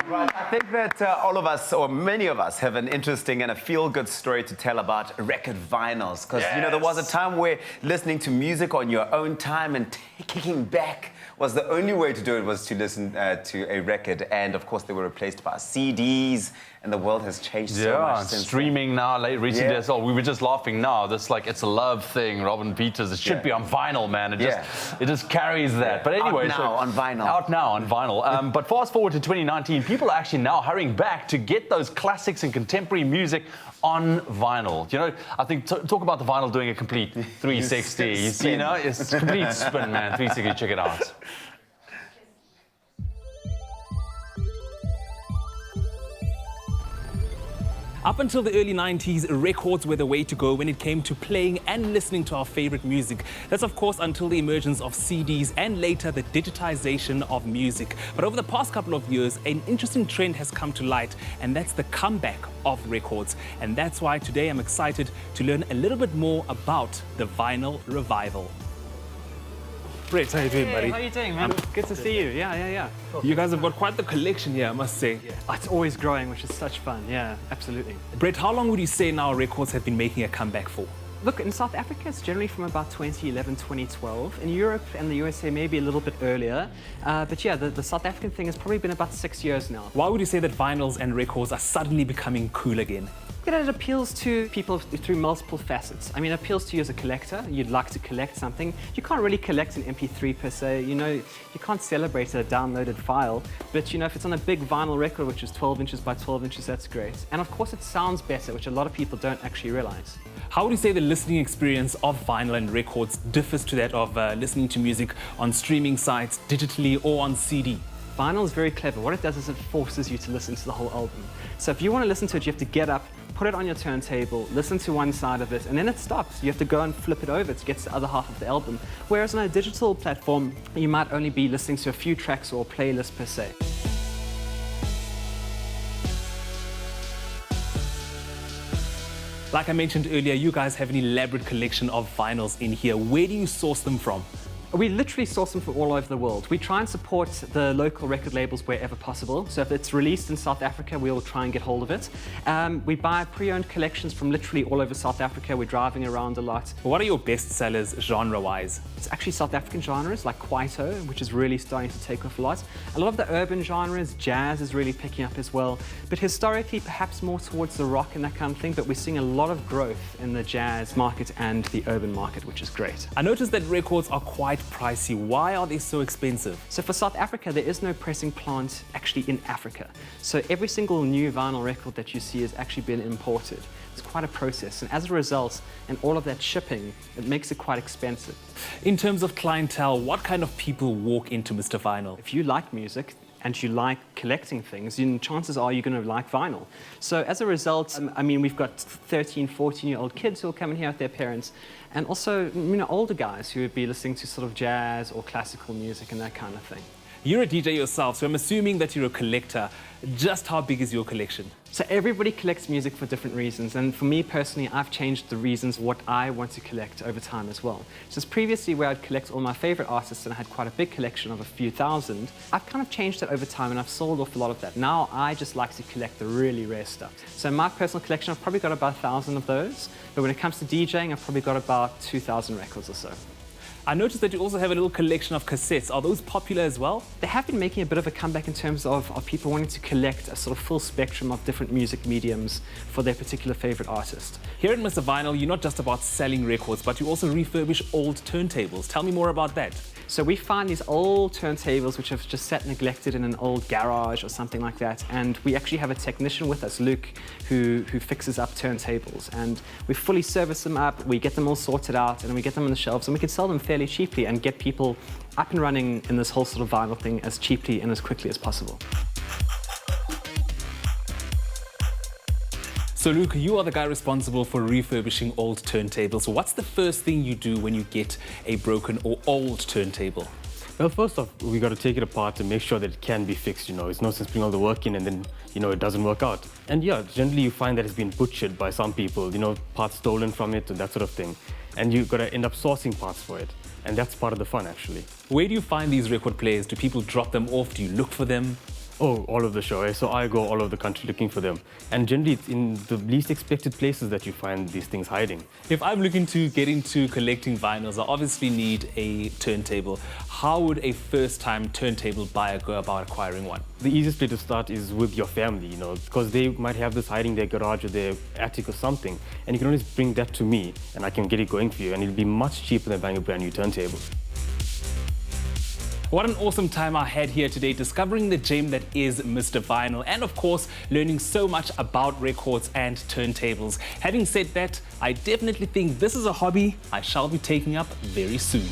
Right. I think that all of us, or many of us, have an interesting and a feel-good story to tell about record vinyls. Because, you know, there was a time where listening to music on your own time and kicking back was the only way to do it, was to listen to a record. And, of course, they were replaced by CDs, and the world has changed so much since streaming now, recently as well. We were just laughing now. This, like, It's a Love thing, Robin Peters. It should be on vinyl, man. It just carries that. But anyway, out now on vinyl. Out now on vinyl. But fast forward to 2019, people are actually now hurrying back to get those classics and contemporary music on vinyl. You know, I think talk about the vinyl doing a complete 360. You know, it's a complete spin, man. 360, check it out. Up until the early 90s, records were the way to go when it came to playing and listening to our favorite music. That's, of course, until the emergence of CDs and later the digitization of music. But over the past couple of years, an interesting trend has come to light, and that's the comeback of records. And that's why today I'm excited to learn a little bit more about the vinyl revival. Brett, how you doing, buddy? How you doing, man? Good to see you. Yeah. You guys have got quite the collection here, I must say. It's always growing, which is such fun. Yeah, absolutely. Brett, how long would you say now records have been making a comeback for? Look, in South Africa, it's generally from about 2011, 2012. In Europe and the USA, maybe a little bit earlier. But yeah, the South African thing has probably been about 6 years now. Why would you say that vinyls and records are suddenly becoming cool again? It appeals to people through multiple facets. I mean, it appeals to you as a collector. You'd like to collect something. You can't really collect an MP3 per se. You know, you can't celebrate a downloaded file. But, you know, if it's on a big vinyl record, which is 12 inches by 12 inches, that's great. And, of course, it sounds better, which a lot of people don't actually realize. How would you say the listening experience of vinyl and records differs to that of listening to music on streaming sites, digitally or on CD? Vinyl is very clever. What it does is it forces you to listen to the whole album. So if you want to listen to it, you have to get up, put it on your turntable, listen to one side of it, and then it stops. You have to go and flip it over to get to the other half of the album. Whereas on a digital platform, you might only be listening to a few tracks or a playlist per se. Like I mentioned earlier, you guys have an elaborate collection of vinyls in here. Where do you source them from? We literally source them from all over the world. We try and support the local record labels wherever possible. So if it's released in South Africa, we'll try and get hold of it. We buy pre-owned collections from literally all over South Africa. We're driving around a lot. What are your best sellers genre-wise? It's actually South African genres like Kwaito, which is really starting to take off a lot. A lot of the urban genres, jazz is really picking up as well. But historically, perhaps more towards the rock and that kind of thing. But we're seeing a lot of growth in the jazz market and the urban market, which is great. I noticed that records are quite pricey. Why are they so expensive? So for South Africa, there is no pressing plant actually in Africa. So every single new vinyl record that you see has actually been imported. It's quite a process, and as a result, and all of that shipping, it makes it quite expensive. In terms of clientele, what kind of people walk into Mr. Vinyl? If you like music, and you like collecting things, then chances are you're going to like vinyl. So as a result, I mean, we've got 13, 14-year-old kids who will come in here with their parents, and also, you know, older guys who would be listening to sort of jazz or classical music and that kind of thing. You're a DJ yourself, so I'm assuming that you're a collector. Just how big is your collection? So everybody collects music for different reasons, and for me personally, I've changed the reasons what I want to collect over time as well. Since previously where I'd collect all my favorite artists and I had quite a big collection of a few thousand, I've kind of changed that over time and I've sold off a lot of that. Now I just like to collect the really rare stuff. So in my personal collection, I've probably got about 1,000 of those, but when it comes to DJing, I've probably got about 2,000 records or so. I noticed that you also have a little collection of cassettes. Are those popular as well? They have been making a bit of a comeback in terms of people wanting to collect a sort of full spectrum of different music mediums for their particular favorite artist. Here at Mr. Vinyl, you're not just about selling records, but you also refurbish old turntables. Tell me more about that. So we find these old turntables which have just sat neglected in an old garage or something like that, and we actually have a technician with us, Luke, who fixes up turntables, and we fully service them up, we get them all sorted out, and we get them on the shelves, and we can sell them fairly cheaply and get people up and running in this whole sort of vinyl thing as cheaply and as quickly as possible. So Luke, you are the guy responsible for refurbishing old turntables. So what's the first thing you do when you get a broken or old turntable? Well, first off, we got to take it apart to make sure that it can be fixed, you know. It's no sense putting all the work in and then, you know, it doesn't work out. And yeah, generally you find that it's been butchered by some people, you know, parts stolen from it and that sort of thing. And you've got to end up sourcing parts for it. And that's part of the fun, actually. Where do you find these record players? Do people drop them off? Do you look for them? Oh, all over the show. Eh? So I go all over the country looking for them. And generally, it's in the least expected places that you find these things hiding. If I'm looking to get into collecting vinyls, I obviously need a turntable. How would a first-time turntable buyer go about acquiring one? The easiest way to start is with your family, because they might have this hiding in their garage or their attic or something. And you can always bring that to me and I can get it going for you. And it'll be much cheaper than buying a brand new turntable. What an awesome time I had here today discovering the gem that is Mr. Vinyl and of course learning so much about records and turntables. Having said that, I definitely think this is a hobby I shall be taking up very soon.